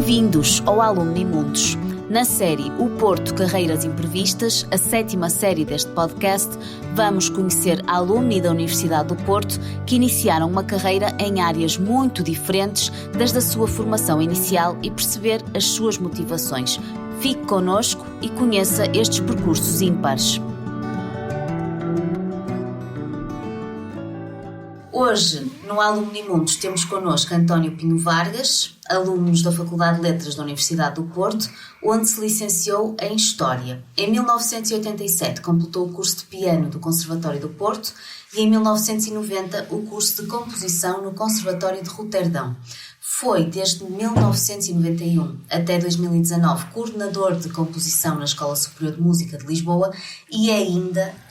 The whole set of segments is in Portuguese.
Bem-vindos ao Alumni Mundos. Na série O Porto Carreiras Imprevistas, a 7ª série deste podcast, vamos conhecer alumni da Universidade do Porto que iniciaram uma carreira em áreas muito diferentes desde a sua formação inicial e perceber as suas motivações. Fique connosco e conheça estes percursos ímpares. Hoje, no Alumni Mundos, temos connosco António Pinho Vargas, aluno da Faculdade de Letras da Universidade do Porto, onde se licenciou em História. Em 1987 completou o curso de piano do Conservatório do Porto e em 1990 o curso de composição no Conservatório de Roterdão. Foi, desde 1991 até 2019, coordenador de composição na Escola Superior de Música de Lisboa e é ainda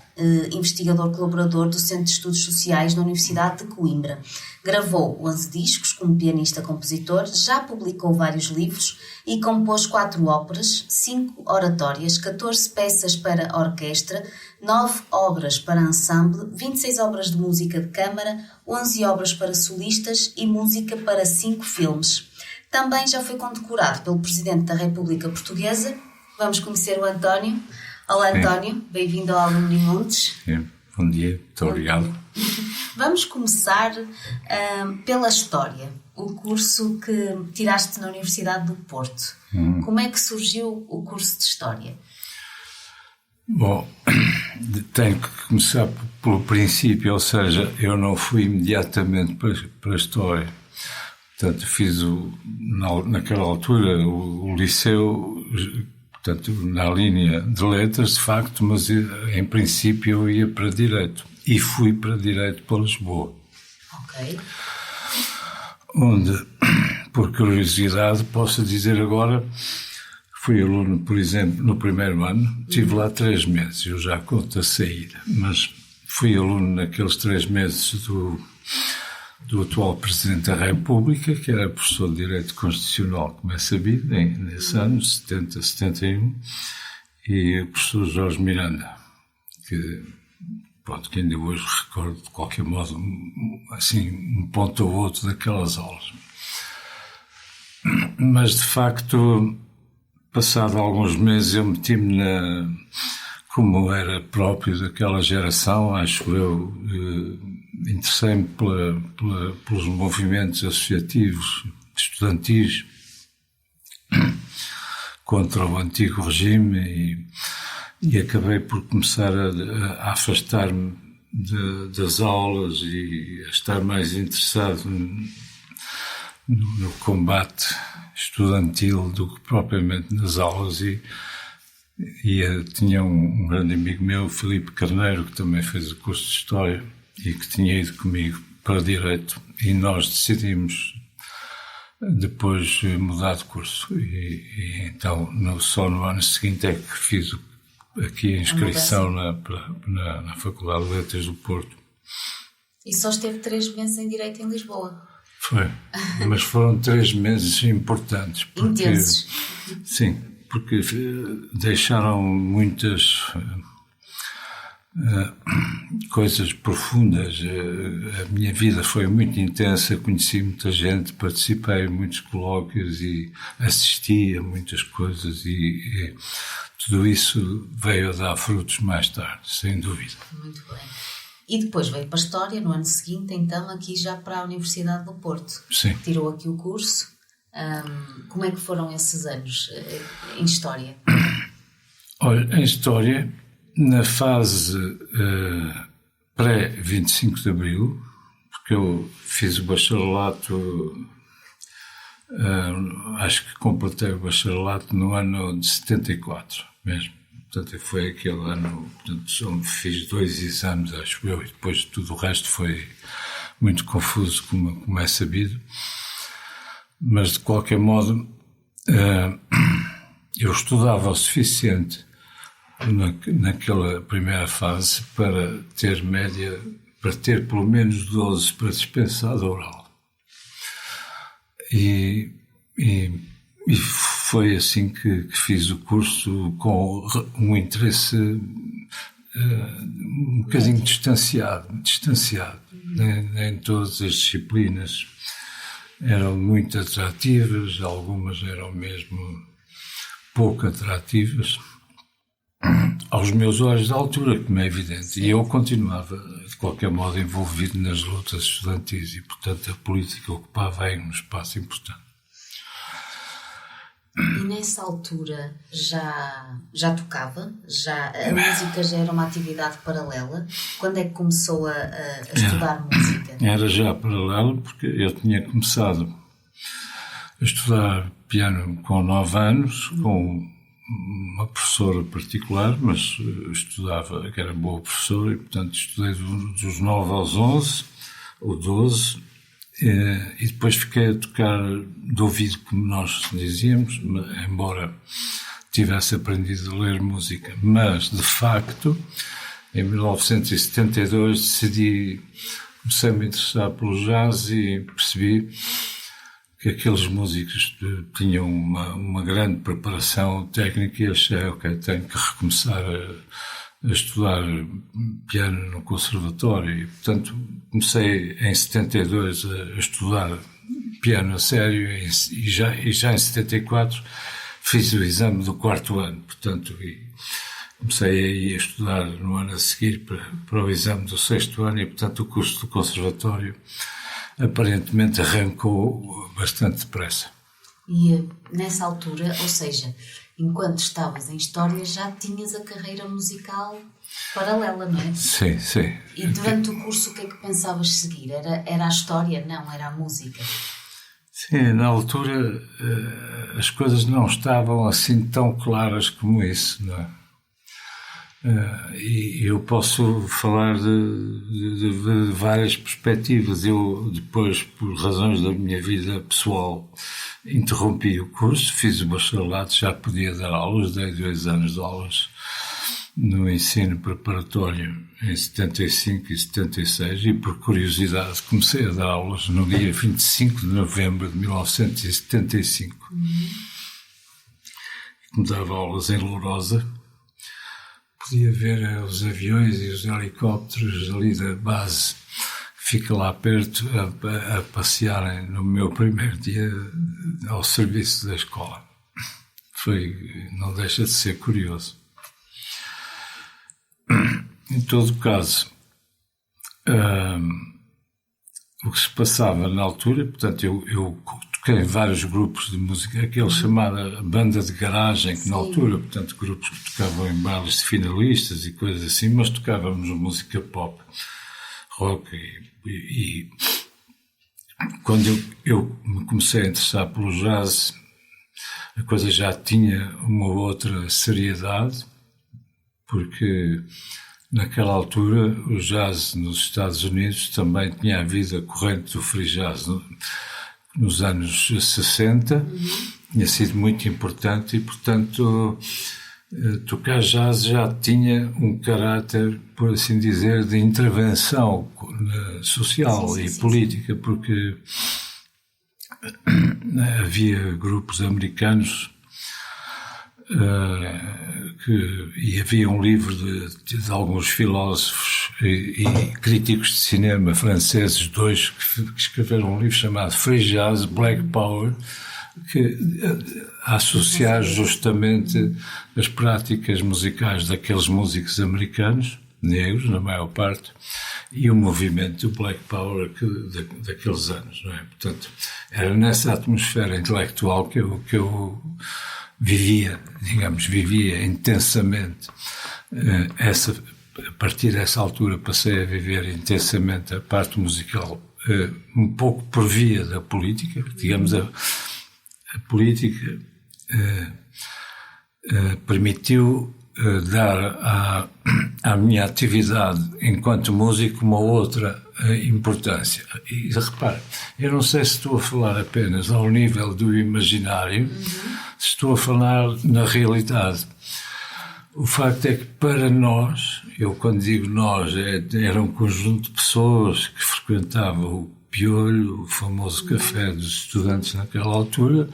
investigador colaborador do Centro de Estudos Sociais da Universidade de Coimbra. Gravou 11 discos como pianista-compositor, já publicou vários livros e compôs 4 óperas, 5 oratórias, 14 peças para orquestra, 9 obras para ensemble, 26 obras de música de câmara, 11 obras para solistas e música para 5 filmes. Também já foi condecorado pelo Presidente da República Portuguesa. Vamos conhecer o António. Olá António, bem-vindo ao Alumni Mundos. Bom dia, muito obrigado. Vamos começar pela História, o curso que tiraste na Universidade do Porto. Como é que surgiu o curso de História? Bom, tenho que começar pelo princípio, ou seja, eu não fui imediatamente para a História. Portanto, fiz naquela altura o liceu, portanto, na linha de letras, de facto, mas em princípio eu ia para Direito. E fui para Direito para Lisboa. Ok. Onde, por curiosidade, posso dizer agora, fui aluno, por exemplo, no primeiro ano, estive lá 3 meses, eu já conto a saída, mas fui aluno naqueles 3 meses do atual Presidente da República, que era professor de Direito Constitucional, como é sabido, nesse ano, 70, 71, e o professor Jorge Miranda, que ainda hoje recordo, de qualquer modo, assim, um ponto ou outro daquelas aulas. Mas, de facto, passado alguns meses, eu meti-me como era próprio daquela geração, acho eu, interessei-me pelos movimentos associativos, estudantis, contra o antigo regime e acabei por começar a afastar-me das aulas e a estar mais interessado no combate estudantil do que propriamente nas aulas tinha um grande amigo meu, Filipe Carneiro, que também fez o curso de História e que tinha ido comigo para Direito, e nós decidimos depois mudar de curso e então só no ano seguinte é que fiz aqui a inscrição na Faculdade de Letras do Porto. E só esteve 3 meses em Direito em Lisboa? Foi, mas foram 3 meses importantes. Intensos. Sim, porque deixaram muitas coisas profundas. A minha vida foi muito intensa, conheci muita gente, participei em muitos colóquios e assisti a muitas coisas e tudo isso veio a dar frutos mais tarde, sem dúvida. Muito bem. E depois veio para a História, no ano seguinte, então, aqui já para a Universidade do Porto. Sim. Tirou aqui o curso. Como é que foram esses anos em História? Olha, em História, na fase pré-25 de Abril, porque eu fiz o bacharelato, acho que completei o bacharelato no ano de 74 mesmo. Portanto, foi aquele ano, portanto, só fiz 2 exames, acho eu, e depois tudo o resto foi muito confuso, como é sabido. Mas, de qualquer modo, eu estudava o suficiente naquela primeira fase para ter média, para ter pelo menos 12 para dispensar da oral. E foi assim que fiz o curso, com um interesse um bocadinho distanciado em todas as disciplinas. eram muito atrativas, algumas eram mesmo pouco atrativas aos meus olhos da altura, como é evidente. E eu continuava, de qualquer modo, envolvido nas lutas estudantis e, portanto, a política ocupava aí um espaço importante. E nessa altura já tocava? A música já era uma atividade paralela? Quando é que começou a estudar música? Era já paralela, porque eu tinha começado a estudar piano com 9 anos, com uma professora particular, mas estudava, que era boa professora, e portanto estudei dos 9 aos 11, ou 12, e depois fiquei a tocar de ouvido, como nós dizíamos, embora tivesse aprendido a ler música. Mas, de facto, em 1972 comecei a me interessar pelo jazz e percebi que aqueles músicos tinham uma grande preparação técnica e achei, ok, tenho que recomeçar a estudar piano no conservatório. E, portanto, comecei em 72 a estudar piano a sério e já em 74 fiz o exame do 4º ano. Portanto, comecei a estudar no ano a seguir para o exame do 6º ano e, portanto, o curso do conservatório aparentemente arrancou bastante depressa. E nessa altura, ou seja, enquanto estavas em História, já tinhas a carreira musical paralela, não é? Sim, sim. E durante o curso o que é que pensavas seguir? Era a História? Não, era a música? Sim, na altura as coisas não estavam assim tão claras como isso, não é? E eu posso falar de várias perspectivas. Eu depois, por razões da minha vida pessoal, interrompi o curso, fiz o bacharelato, já podia dar aulas, dei 2 anos de aulas no ensino preparatório em 75 e 76 e, por curiosidade, comecei a dar aulas no dia 25 de novembro de 1975. Como dava aulas em Lourosa, podia ver os aviões e os helicópteros ali da base, fica lá perto, a passearem no meu primeiro dia ao serviço da escola. Não deixa de ser curioso. Em todo caso, o que se passava na altura, portanto, eu toquei em vários grupos de música, aquele chamada banda de garagem, que na altura, portanto, grupos que tocavam em bailes de finalistas e coisas assim, mas tocávamos música pop, rock e quando eu me comecei a interessar pelo jazz, a coisa já tinha uma outra seriedade, porque naquela altura o jazz nos Estados Unidos também tinha havido a corrente do free jazz nos anos 60, tinha sido muito importante e, portanto, tocar jazz já tinha um caráter, por assim dizer, de intervenção social e política, porque havia grupos americanos e havia um livro de alguns filósofos e críticos de cinema franceses, 2, que escreveram um livro chamado Free Jazz, Black Power, que a associar justamente as práticas musicais daqueles músicos americanos, negros na maior parte, e o movimento do Black Power daqueles anos, não é? Portanto, era nessa atmosfera intelectual que eu vivia intensamente a partir dessa altura passei a viver intensamente a parte musical, um pouco por via da política, digamos, a política permitiu dar à minha atividade enquanto músico uma outra importância. E repare, eu não sei se estou a falar apenas ao nível do imaginário, se estou a falar na realidade. O facto é que para nós, eu quando digo nós, era um conjunto de pessoas que frequentavam o Piolho, o famoso café dos estudantes naquela altura.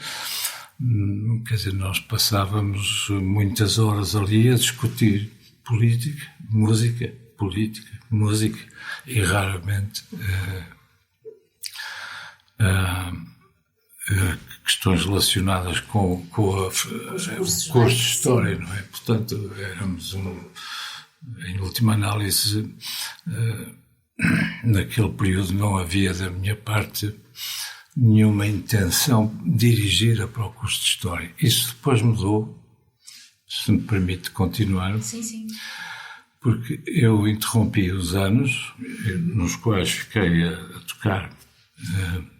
Quer dizer, nós passávamos muitas horas ali a discutir política, música, e raramente questões relacionadas com o curso de História, não é? Portanto, éramos, em última análise, naquele período não havia da minha parte nenhuma intenção de dirigir para o curso de História. Isso depois mudou, se me permite continuar. Sim. Porque eu interrompi os anos nos quais fiquei a tocar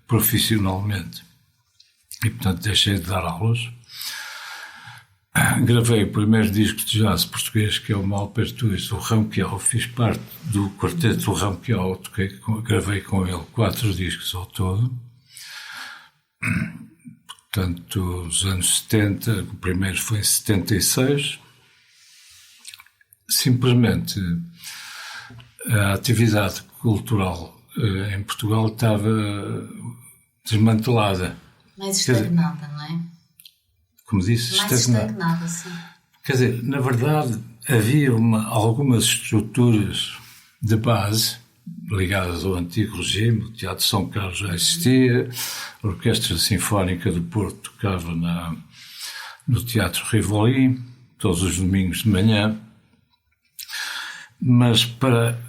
profissionalmente e, portanto, deixei de dar aulas. Gravei o primeiro disco de jazz português, que é o Malpertuis, do Ramquial. Fiz parte do quarteto do Ramquial, gravei com ele 4 discos ao todo. Portanto, nos anos 70, o primeiro foi em 76. Simplesmente a atividade cultural em Portugal estava desmantelada. Mais estagnada, não é? Como disse, mais estagnada, sim. Quer dizer, na verdade, havia algumas estruturas de base ligadas ao antigo regime. O Teatro São Carlos já existia, a Orquestra Sinfónica do Porto tocava no Teatro Rivoli, todos os domingos de manhã. Mas para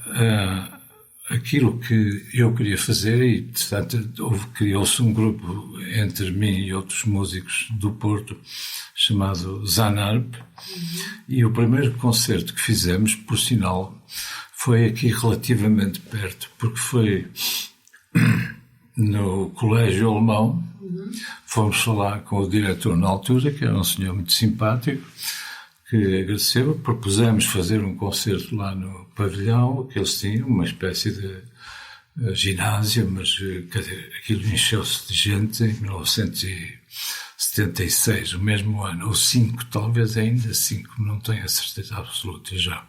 aquilo que eu queria fazer, e portanto criou-se um grupo entre mim e outros músicos do Porto chamado Zanarp, e o primeiro concerto que fizemos, por sinal, foi aqui relativamente perto, porque foi no Colégio Alemão. Fomos falar com o diretor na altura, que era um senhor muito simpático, que agradeceu. Propusemos fazer um concerto lá no pavilhão, que eles tinham, uma espécie de ginásio, mas quer dizer, aquilo encheu-se de gente em 1976, o mesmo ano, ou 5, talvez ainda 5, não tenho a certeza absoluta já.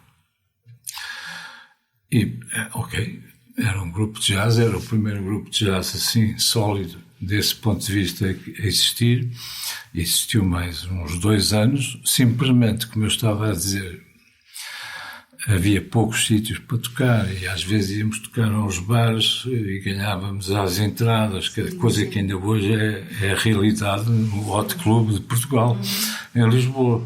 E, ok, era um grupo de jazz, era o primeiro grupo de jazz assim, sólido, desse ponto de vista a existir. Existiu mais uns 2 anos, simplesmente, como eu estava a dizer, havia poucos sítios para tocar e às vezes íamos tocar aos bares e ganhávamos às entradas, coisa que ainda hoje é a realidade no Hot Club de Portugal, em Lisboa,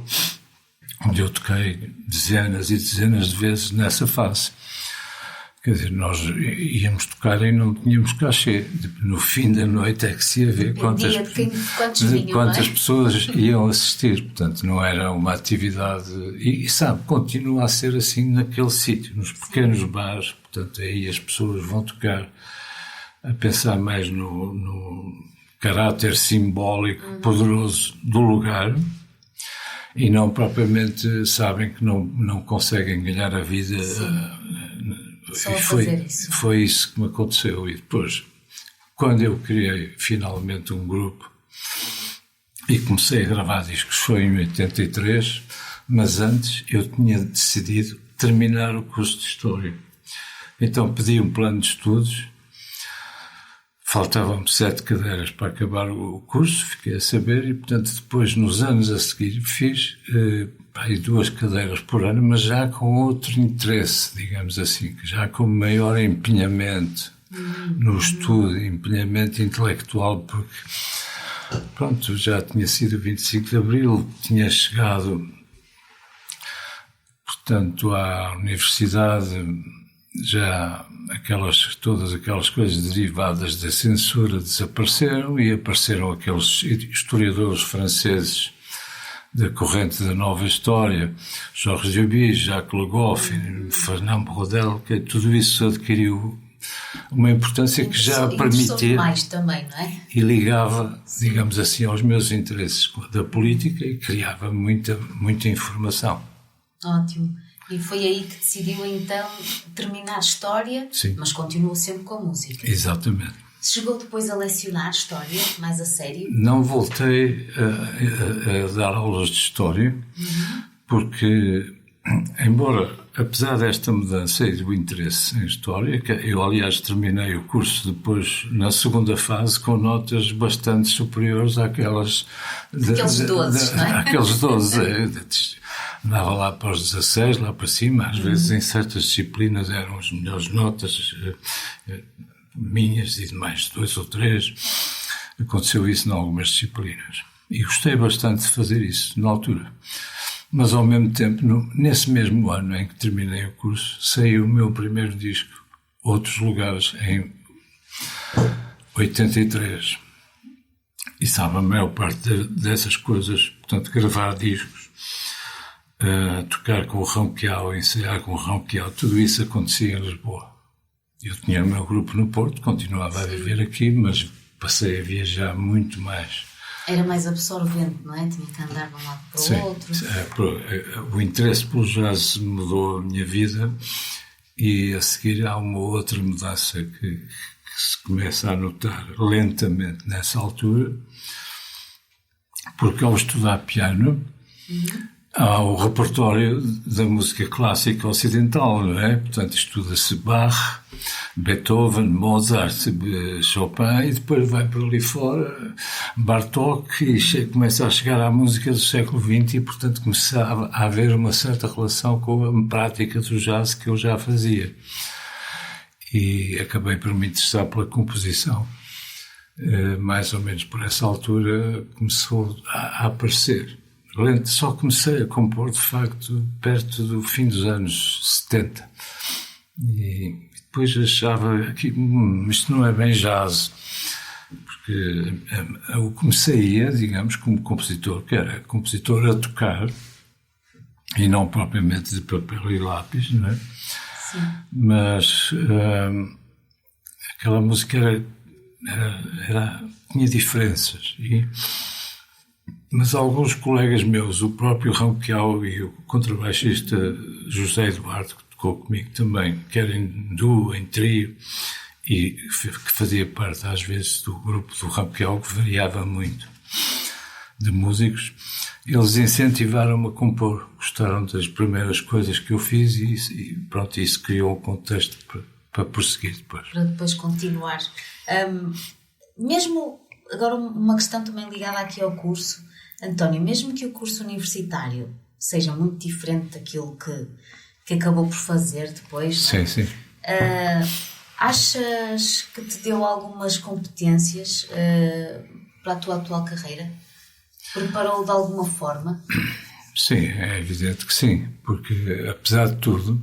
onde eu toquei dezenas e dezenas de vezes nessa fase. Quer dizer, nós íamos tocar e não tínhamos cachê. No fim da noite é que se ia ver quantas pessoas iam assistir. Portanto, não era uma atividade... E sabe, continua a ser assim naquele sítio, nos pequenos bares. Portanto, aí as pessoas vão tocar a pensar mais no caráter simbólico, poderoso do lugar, e não propriamente sabem que não conseguem ganhar a vida... Foi isso que me aconteceu. E depois, quando eu criei finalmente um grupo e comecei a gravar discos, foi em 83, mas antes eu tinha decidido terminar o curso de História. Então pedi um plano de estudos, faltavam-me 7 cadeiras para acabar o curso, fiquei a saber, e portanto depois, nos anos a seguir, fiz... aí 2 cadeiras por ano, mas já com outro interesse, digamos assim, já com maior empenhamento no estudo, empenhamento intelectual, porque, pronto, já tinha sido 25 de Abril, tinha chegado, portanto, à universidade, já todas aquelas coisas derivadas da censura desapareceram, e apareceram aqueles historiadores franceses da corrente da nova história, Georges Duby, Jacques Le Goff, Fernand Braudel, que tudo isso adquiriu uma importância que já permitia mais também, não é? E ligava, digamos assim, aos meus interesses da política e criava muita informação. Ótimo. E foi aí que decidiu então terminar a história, sim, mas continuou sempre com a música. Exatamente. Chegou depois a lecionar História, mais a sério? Não voltei a dar aulas de História, porque, embora, apesar desta mudança e do interesse em História, que eu, aliás, terminei o curso depois, na segunda fase, com notas bastante superiores àquelas... Aqueles 12, não é? Aqueles 12, andava lá para os 16, lá para cima, às vezes em certas disciplinas eram as melhores notas... minhas e de mais 2 ou 3, Aconteceu isso em algumas disciplinas. E gostei bastante de fazer isso, na altura. Mas, ao mesmo tempo, nesse mesmo ano em que terminei o curso, saiu o meu primeiro disco, Outros Lugares, em 83. E sabe, a maior parte dessas coisas, portanto, gravar discos, tocar com o Ronquial, ensaiar com o Ronquial, tudo isso acontecia em Lisboa. Eu tinha o meu grupo no Porto, continuava a viver aqui, mas passei a viajar muito mais. Era mais absorvente, não é? Tinha que andar de um lado para o outro. O interesse pelo jazz mudou a minha vida, e a seguir há uma outra mudança que se começa a notar lentamente nessa altura, porque ao estudar piano, há o repertório da música clássica ocidental, não é? Portanto, estuda-se Bach, Beethoven, Mozart, Chopin, e depois vai para ali fora, Bartók, e começa a chegar à música do século XX, e, portanto, começava a haver uma certa relação com a prática do jazz que eu já fazia. E acabei por me interessar pela composição. Mais ou menos por essa altura começou a aparecer. Só comecei a compor, de facto, perto do fim dos anos 70. E depois achava que isto não é bem jazz, porque eu comecei, digamos, como compositor, que era compositor a tocar, e não propriamente de papel e lápis, não é? Sim. Mas aquela música tinha diferenças. Mas alguns colegas meus, o próprio Ronquial e o contrabaixista José Eduardo, que tocou comigo também, que era em duo, em trio, e que fazia parte às vezes do grupo do Ronquial, que variava muito de músicos, eles incentivaram-me a compor, gostaram das primeiras coisas que eu fiz, e pronto, isso criou um contexto para prosseguir depois. Para depois continuar. Mesmo, agora uma questão também ligada aqui ao curso, António, mesmo que o curso universitário seja muito diferente daquilo que acabou por fazer depois, não é? Sim. Achas que te deu algumas competências para a tua atual carreira? Preparou-o de alguma forma? Sim, é evidente que sim, porque apesar de tudo,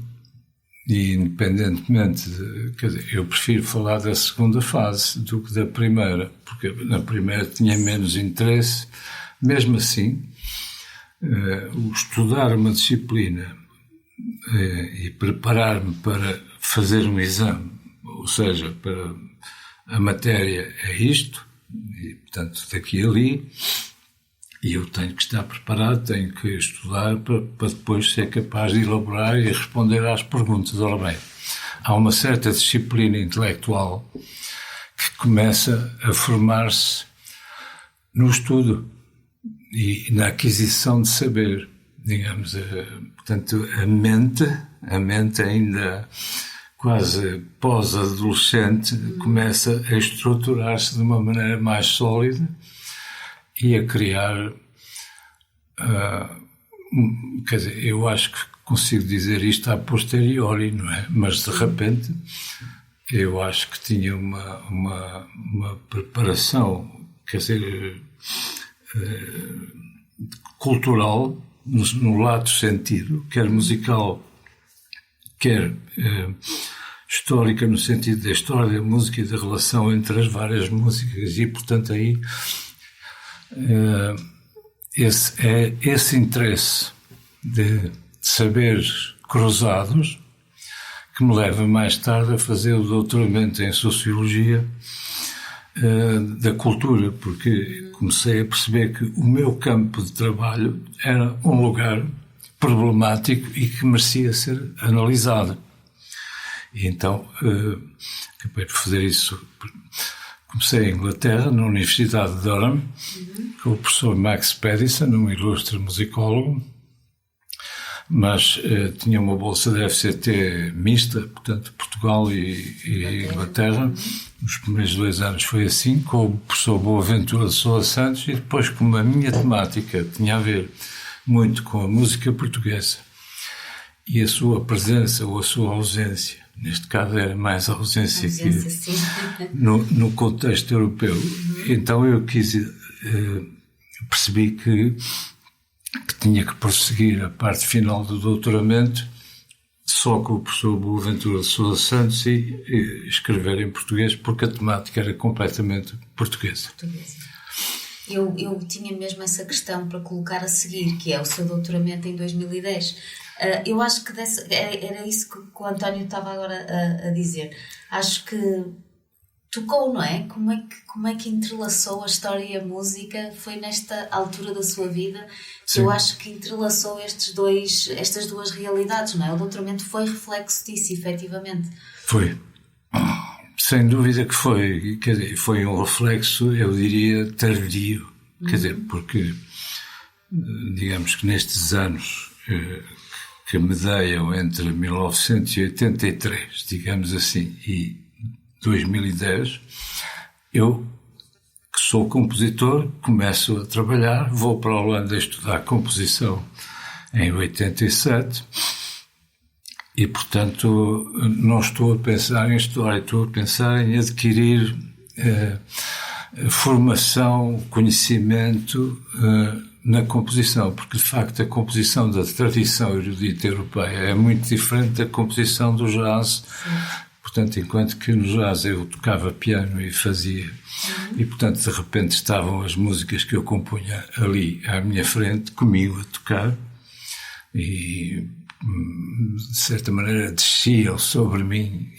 e independentemente, quer dizer, eu prefiro falar da segunda fase do que da primeira, porque na primeira tinha menos interesse. Mesmo assim, o estudar uma disciplina e preparar-me para fazer um exame, ou seja, para a matéria é isto, e portanto daqui a ali, e eu tenho que estar preparado, tenho que estudar para depois ser capaz de elaborar e responder às perguntas. Ora bem, há uma certa disciplina intelectual que começa a formar-se no estudo e na aquisição de saber, digamos. Portanto, a mente ainda quase pós-adolescente começa a estruturar-se de uma maneira mais sólida e a criar, quer dizer, eu acho que consigo dizer isto a posteriori, não é? Mas de repente eu acho que tinha uma preparação, quer dizer, cultural, no lato sentido, quer musical, quer histórica, no sentido da história da música e da relação entre as várias músicas, e portanto aí esse interesse de saberes cruzados que me leva mais tarde a fazer o doutoramento em Sociologia da cultura, porque comecei a perceber que o meu campo de trabalho era um lugar problemático e que merecia ser analisado. E então acabei por fazer isso. Comecei em Inglaterra, na Universidade de Durham, com o professor Max Pedison, um ilustre musicólogo, mas tinha uma bolsa da FCT mista, portanto, Portugal e Inglaterra. Os primeiros 2 anos foi assim, com o professor Boaventura de Sousa Santos, e depois, como a minha temática tinha a ver muito com a música portuguesa e a sua presença ou a sua ausência Neste caso era mais a ausência que sim. no contexto europeu. Então eu percebi que tinha que prosseguir a parte final do doutoramento só com o professor Boaventura de Sousa Santos e escrever em português, porque a temática era completamente portuguesa. Eu tinha mesmo essa questão para colocar a seguir, que é o seu doutoramento em 2010. Eu acho que era isso que o António estava agora a dizer. Acho que tocou, não é? Como é que entrelaçou a história e a música? Foi nesta altura da sua vida que Sim. eu acho que entrelaçou estas duas realidades, não é? O doutoramento foi reflexo disso, efetivamente. Foi. Sem dúvida que foi. Quer dizer, foi um reflexo, eu diria, tardio. Quer dizer, porque, digamos que nestes anos que medeiam entre 1983, digamos assim, e 2010, eu, que sou compositor, começo a trabalhar, vou para a Holanda estudar composição em 87 e, portanto, não estou a pensar em estudar, estou a pensar em adquirir formação, conhecimento na composição, porque, de facto, a composição da tradição erudita europeia é muito diferente da composição do jazz. Portanto, enquanto que no jazz eu tocava piano e fazia, e portanto de repente estavam as músicas que eu compunha ali à minha frente, comigo a tocar, e de certa maneira desciam sobre mim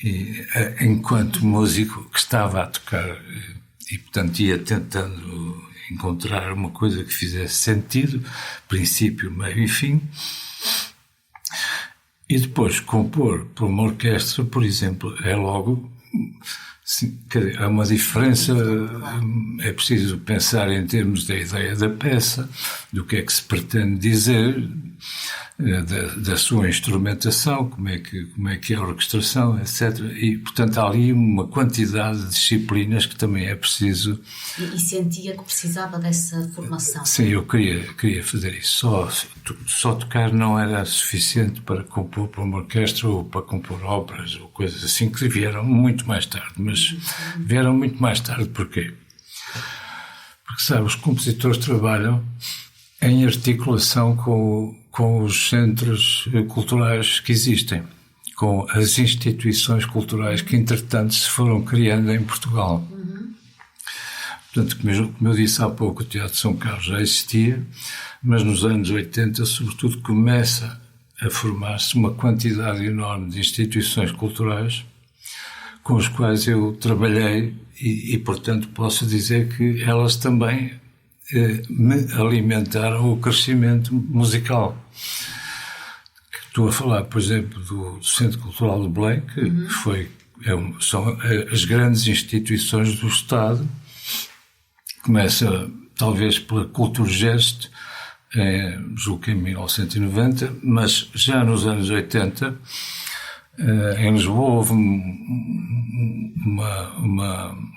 enquanto músico que estava a tocar, e portanto ia tentando encontrar uma coisa que fizesse sentido, princípio, meio e fim. E depois compor para uma orquestra, por exemplo, é logo, há uma diferença, é preciso pensar em termos da ideia da peça, do que é que se pretende dizer, da sua instrumentação, como é que é a orquestração, etc. E, portanto, há ali uma quantidade de disciplinas que também é preciso... E sentia que precisava dessa formação? Sim, eu queria fazer isso. Só tocar não era suficiente para compor para uma orquestra ou para compor óperas ou coisas assim, que vieram muito mais tarde. Mas vieram muito mais tarde porquê? Porque, sabe, os compositores trabalham em articulação com os centros culturais que existem, com as instituições culturais que, entretanto, se foram criando em Portugal. Portanto, como eu disse há pouco, o Teatro São Carlos já existia, mas nos anos 80, sobretudo, começa a formar-se uma quantidade enorme de instituições culturais com as quais eu trabalhei e, portanto, posso dizer que elas também me alimentaram o crescimento musical. Estou a falar, por exemplo, do Centro Cultural de Belém, que são as grandes instituições do Estado. Começa, talvez, pela Culturgest, julgo que em 1990, mas já nos anos 80, em Lisboa houve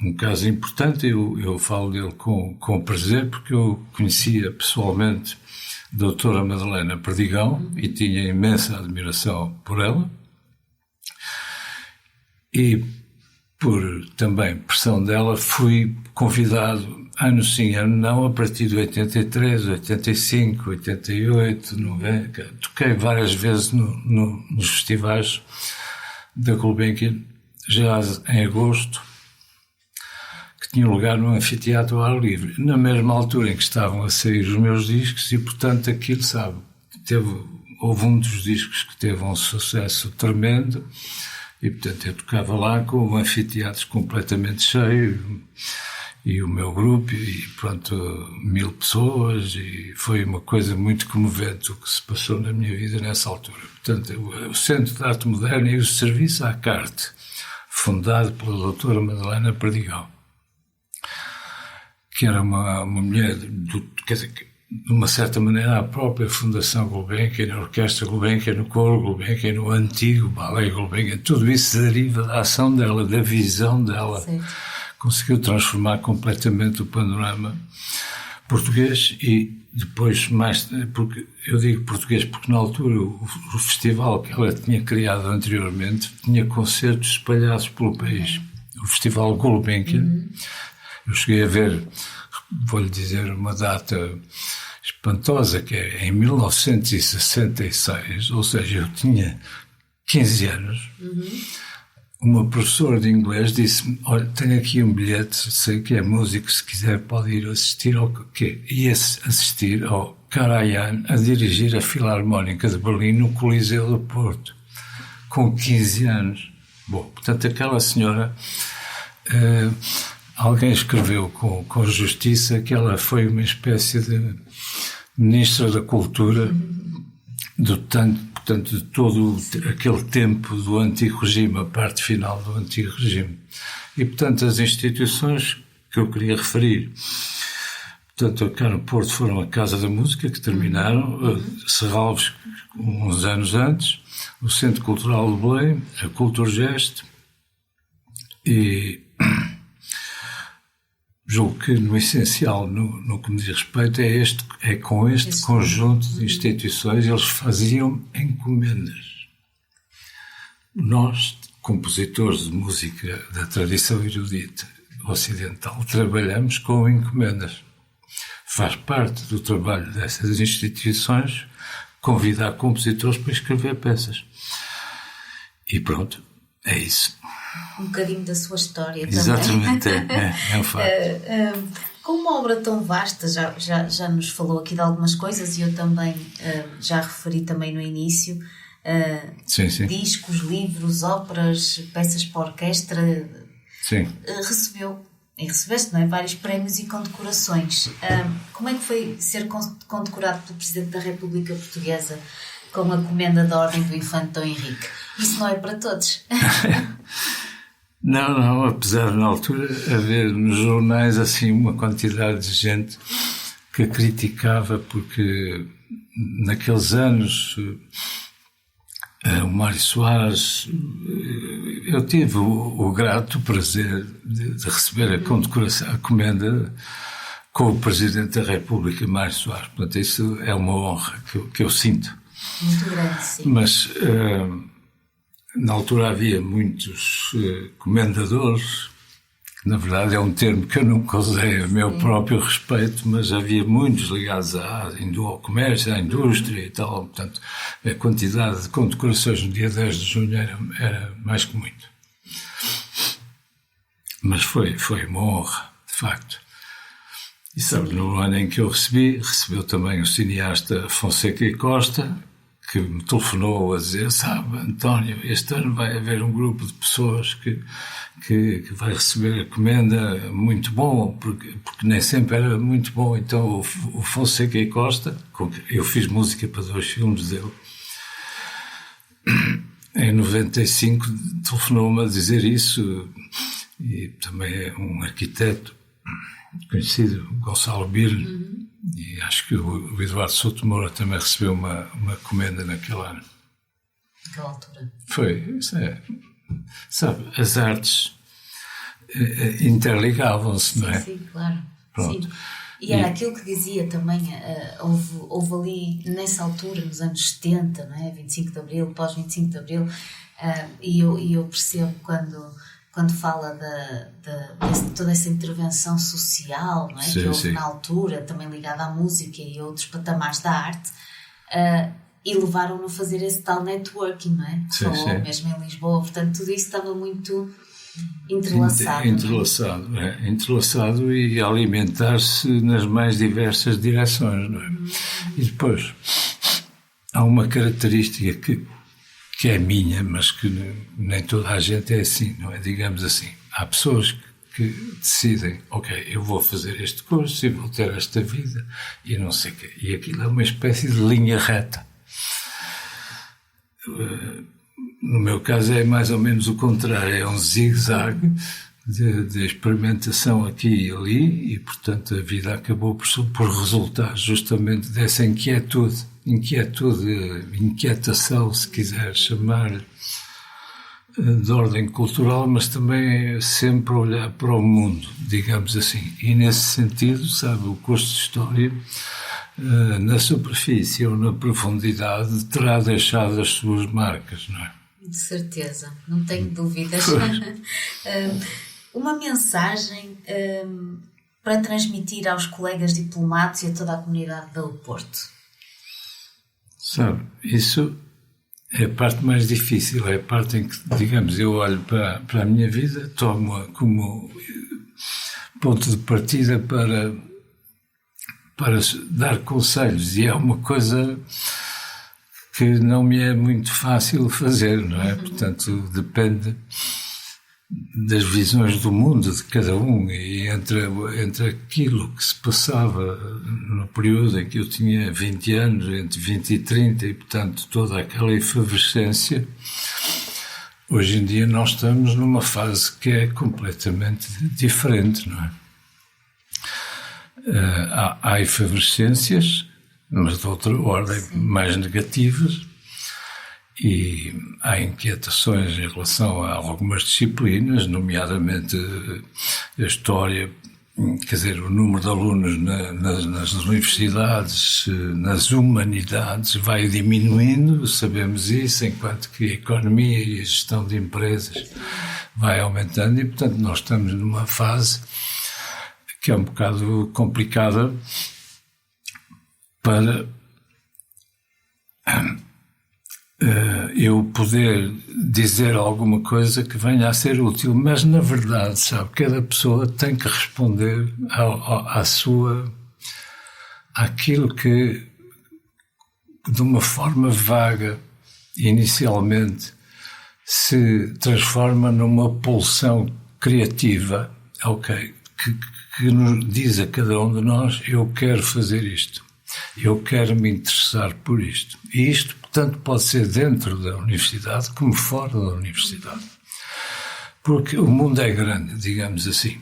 um caso importante, eu falo dele com prazer, porque eu conhecia pessoalmente a doutora Madalena Perdigão e tinha imensa admiração por ela. E, por também pressão dela, fui convidado, ano sim, ano não, a partir de 83, 85, 88, 90, toquei várias vezes nos festivais da Gulbenkian, já em agosto, que tinha lugar no anfiteatro ao ar livre, na mesma altura em que estavam a sair os meus discos, e portanto aquilo, sabe, houve um dos discos que teve um sucesso tremendo, e portanto eu tocava lá com o anfiteatro completamente cheio, e o meu grupo, e pronto, 1000 pessoas, e foi uma coisa muito comovente o que se passou na minha vida nessa altura. Portanto, o Centro de Arte Moderna e o Serviço à Carte, fundado pela doutora Madalena Perdigão, que era uma mulher, quer dizer, de uma certa maneira, a própria Fundação Gulbenkian, a Orquestra Gulbenkian, no Coro Gulbenkian, no antigo Ballet Gulbenkian, tudo isso deriva da ação dela, da visão dela. Sim. Conseguiu transformar completamente o panorama português e depois mais, porque eu digo português porque na altura o festival que ela tinha criado anteriormente tinha concertos espalhados pelo país. O Festival Gulbenkian. Eu cheguei a ver, vou-lhe dizer uma data espantosa, que é em 1966, ou seja, eu tinha 15 anos. Uma professora de inglês disse-me: olha, tenho aqui um bilhete, sei que é músico, se quiser pode ir assistir ao quê? Ia assistir ao Karajan a dirigir a Filarmónica de Berlim no Coliseu do Porto, com 15 anos. Bom, portanto, aquela senhora, alguém escreveu com justiça que ela foi uma espécie de ministra da Cultura portanto, de todo aquele tempo do antigo regime, a parte final do antigo regime. E, portanto, as instituições que eu queria referir, portanto, cá no Porto foram a Casa da Música, que terminaram, Serralves, uns anos antes, o Centro Cultural de Belém, a Culturgest, e julgo que, no essencial, no que me diz respeito, é com este conjunto de instituições, eles faziam encomendas. Nós, compositores de música da tradição erudita ocidental, trabalhamos com encomendas. Faz parte do trabalho dessas instituições convidar compositores para escrever peças. E pronto, é isso. Um bocadinho da sua história também. Exatamente, é um facto. Com uma obra tão vasta, já nos falou aqui de algumas coisas e eu também já referi também no início, sim. Discos, livros, óperas, peças para orquestra. Sim. Recebeste, não é? Vários prémios e condecorações. Como é que foi ser condecorado pelo Presidente da República Portuguesa com a comenda da Ordem do Infante Dom Henrique? Isso não é para todos. Não, apesar de na altura haver nos jornais assim uma quantidade de gente que criticava, porque naqueles anos o Mário Soares, eu tive o grato prazer de receber a condecoração, a comenda com o Presidente da República, Mário Soares. Portanto, isso é uma honra que eu sinto. Muito grande, sim. Mas na altura havia muitos comendadores, que na verdade é um termo que eu nunca usei a meu próprio respeito, mas havia muitos ligados ao comércio, à indústria e tal. Portanto, a quantidade de condecorações no dia 10 de junho era mais que muito. Mas foi uma honra, de facto. E sabe, no ano em que eu recebeu também o cineasta Fonseca e Costa, que me telefonou a dizer: sabe, António, este ano vai haver um grupo de pessoas que vai receber a comenda, muito bom, porque nem sempre era muito bom. Então o Fonseca e Costa, eu fiz música para 2 filmes dele, em 95 telefonou-me a dizer isso, e também é um arquiteto conhecido, Gonçalo Birne, e acho que o Eduardo Souto Moura também recebeu uma comenda naquele ano. Naquela altura. Foi, isso é. Sabe, as artes interligavam-se, não é? Sim, claro. Pronto. Sim. E era aquilo que dizia também, houve ali, nessa altura, nos anos 70, não é? 25 de Abril, pós-25 de Abril, e eu percebo quando fala de toda essa intervenção social, não é? Sim, que houve sim. na altura, também ligada à música e a outros patamares da arte, e levaram-no a fazer esse tal networking, não é? Sim, Falou sim. mesmo em Lisboa, portanto tudo isso estava muito entrelaçado. Entrelaçado e alimentar-se nas mais diversas direções, não é? E depois, há uma característica que é minha, mas que nem toda a gente é assim, não é? Digamos assim, há pessoas que decidem: ok, eu vou fazer este curso e vou ter esta vida e não sei o quê. E aquilo é uma espécie de linha reta. No meu caso é mais ou menos o contrário, é um zigue-zague de experimentação aqui e ali, e portanto a vida acabou por resultar justamente dessa inquietação, se quiser chamar, de ordem cultural, mas também sempre olhar para o mundo, digamos assim. E nesse sentido, sabe, o curso de História, na superfície ou na profundidade, terá deixado as suas marcas, não é? De certeza, não tenho dúvidas. Uma mensagem para transmitir aos colegas diplomatas e a toda a comunidade do Porto. Sabe, isso é a parte mais difícil, é a parte em que, digamos, eu olho para a minha vida, tomo-a como ponto de partida para dar conselhos, e é uma coisa que não me é muito fácil fazer, não é? Portanto, depende das visões do mundo de cada um, e entre aquilo que se passava no período em que eu tinha 20 anos, entre 20 e 30, e portanto toda aquela efervescência, hoje em dia nós estamos numa fase que é completamente diferente, não é? Há efervescências, mas de outra ordem, mais negativas, e há inquietações em relação a algumas disciplinas, nomeadamente a história, quer dizer, o número de alunos nas universidades, nas humanidades, vai diminuindo, sabemos isso, enquanto que a economia e a gestão de empresas vai aumentando, e portanto nós estamos numa fase que é um bocado complicada para eu poder dizer alguma coisa que venha a ser útil, mas na verdade, sabe, cada pessoa tem que responder àquilo que, de uma forma vaga, inicialmente, se transforma numa pulsão criativa, ok, que nos diz a cada um de nós: eu quero fazer isto, eu quero me interessar por isto. E isto, portanto, pode ser dentro da universidade como fora da universidade. Porque o mundo é grande, digamos assim.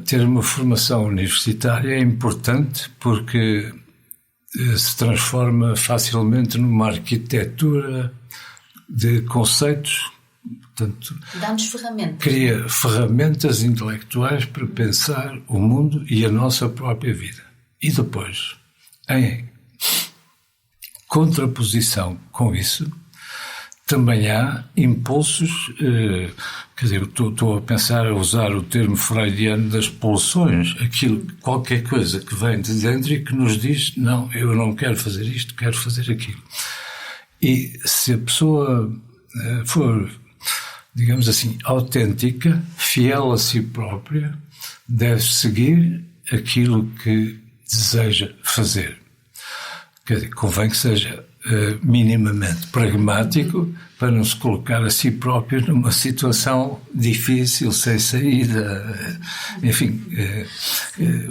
Ter uma formação universitária é importante porque se transforma facilmente numa arquitetura de conceitos. Portanto, dá-nos ferramentas. Cria ferramentas intelectuais para pensar o mundo e a nossa própria vida. E depois, em contraposição com isso, também há impulsos, quer dizer, estou a pensar a usar o termo freudiano das pulsões, qualquer coisa que vem de dentro e que nos diz: não, eu não quero fazer isto, quero fazer aquilo. E se a pessoa for, digamos assim, autêntica, fiel a si própria, deve seguir aquilo que deseja fazer. Quer dizer, convém que seja minimamente pragmático para não se colocar a si próprio numa situação difícil, sem saída, enfim,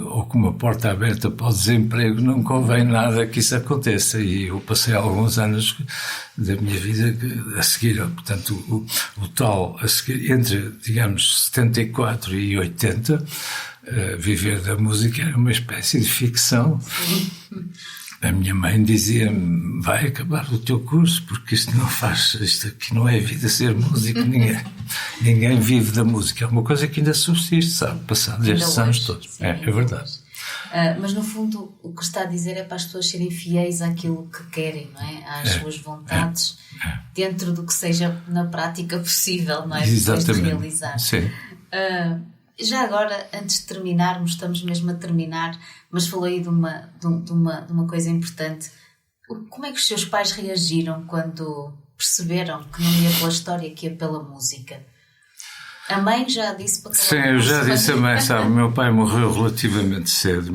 ou com uma porta aberta para o desemprego. Não convém nada que isso aconteça, e eu passei alguns anos da minha vida a seguir, portanto, o tal, a seguir, entre, digamos, 74 e 80, viver da música era uma espécie de ficção. A minha mãe dizia-me: vai acabar o teu curso, porque isto aqui não é vida ser músico, ninguém vive da música. É uma coisa que ainda subsiste, sabe, passados estes anos todos. Sim, é verdade. Mas no fundo o que está a dizer é para as pessoas serem fiéis àquilo que querem, não é? Às suas vontades, dentro do que seja na prática possível, não é? Exatamente. De realizar. Sim. Já agora, antes de terminarmos, estamos mesmo a terminar, mas falei de uma coisa importante. Como é que os seus pais reagiram quando perceberam que não ia pela história, que ia pela música? A mãe já disse para cada Sim, eu já disse a mãe, sabe, meu pai morreu relativamente cedo,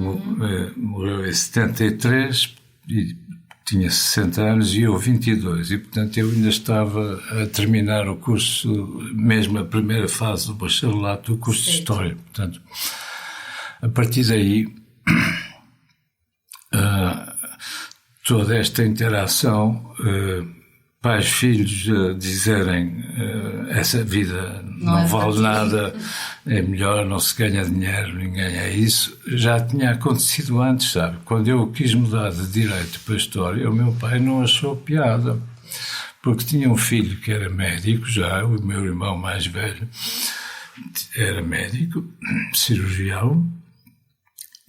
morreu em 73 e tinha 60 anos e eu 22, e portanto eu ainda estava a terminar o curso, mesmo a primeira fase do bacharelato do curso de História. Portanto, a partir daí, toda esta interação, pais-filhos dizerem essa vida não vale nada, é melhor, não se ganha dinheiro, ninguém é isso, já tinha acontecido antes, sabe? Quando eu quis mudar de Direito para História, o meu pai não achou piada, porque tinha um filho que era médico já, o meu irmão mais velho era médico, cirurgião,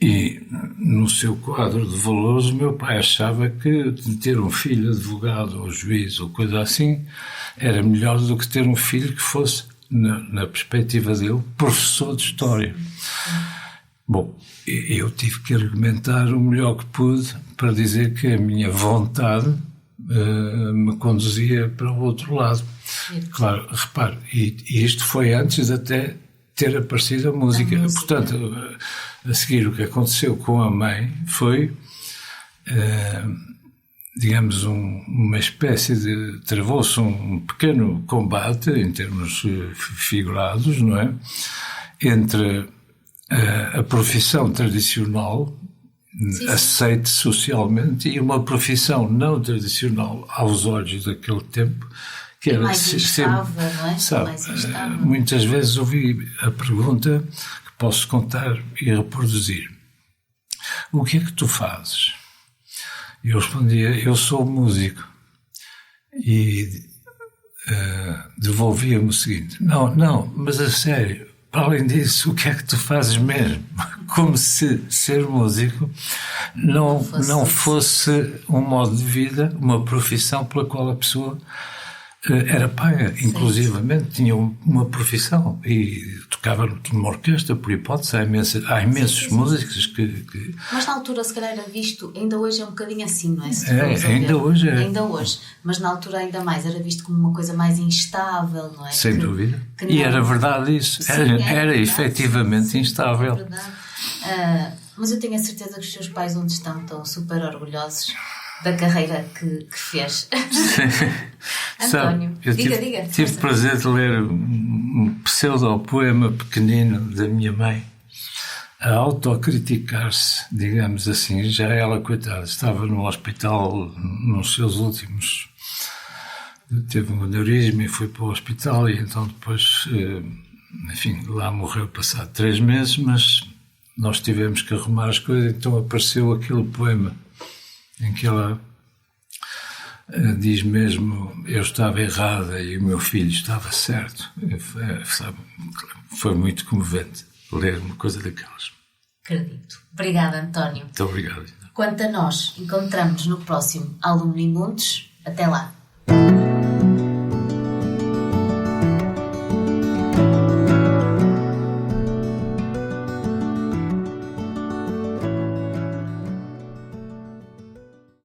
e no seu quadro de valores o meu pai achava que ter um filho advogado ou juiz ou coisa assim era melhor do que ter um filho que fosse, na perspectiva dele, professor de História. Bom, eu tive que argumentar o melhor que pude para dizer que a minha vontade me conduzia para o outro lado. Claro, repare, e isto foi antes de até ter aparecido a música. Portanto, a seguir o que aconteceu com a mãe foi, digamos, uma espécie de... travou-se um pequeno combate, em termos figurados, não é? Entre a profissão tradicional, aceite socialmente, e uma profissão não tradicional aos olhos daquele tempo, que era mais instável, não é? Sabe, mais instável. Muitas vezes ouvi a pergunta que posso contar e reproduzir: o que é que tu fazes? E eu respondia: eu sou músico. E devolvia-me o seguinte: não, mas a sério, para além disso, o que é que tu fazes mesmo? Como se ser músico não fosse um modo de vida, uma profissão pela qual a pessoa era paga. Inclusivamente tinha uma profissão e tocava numa orquestra, por hipótese. Há imensos músicos que... Mas na altura, se calhar, era visto, ainda hoje é um bocadinho assim, não é? Ainda hoje é. Ainda hoje. Mas na altura ainda mais, era visto como uma coisa mais instável, não é? Sem dúvida. E era verdade isso. Sim, era efetivamente instável. É verdade. Mas eu tenho a certeza que os seus pais, onde estão super orgulhosos da carreira que fez. António, eu tive o prazer de ler um pseudo-poema pequenino da minha mãe, a autocriticar-se, digamos assim. Já ela, coitada, estava no hospital nos seus últimos... Teve um aneurisma e foi para o hospital, e então depois, enfim, lá morreu passado 3 meses, mas nós tivemos que arrumar as coisas, então apareceu aquele poema em que ela diz mesmo: eu estava errada e o meu filho estava certo. Foi muito comovente ler uma coisa daquelas. Acredito. Obrigada, António. Muito obrigado. Quanto a nós, encontramos no próximo Alumni Mundos. Até lá.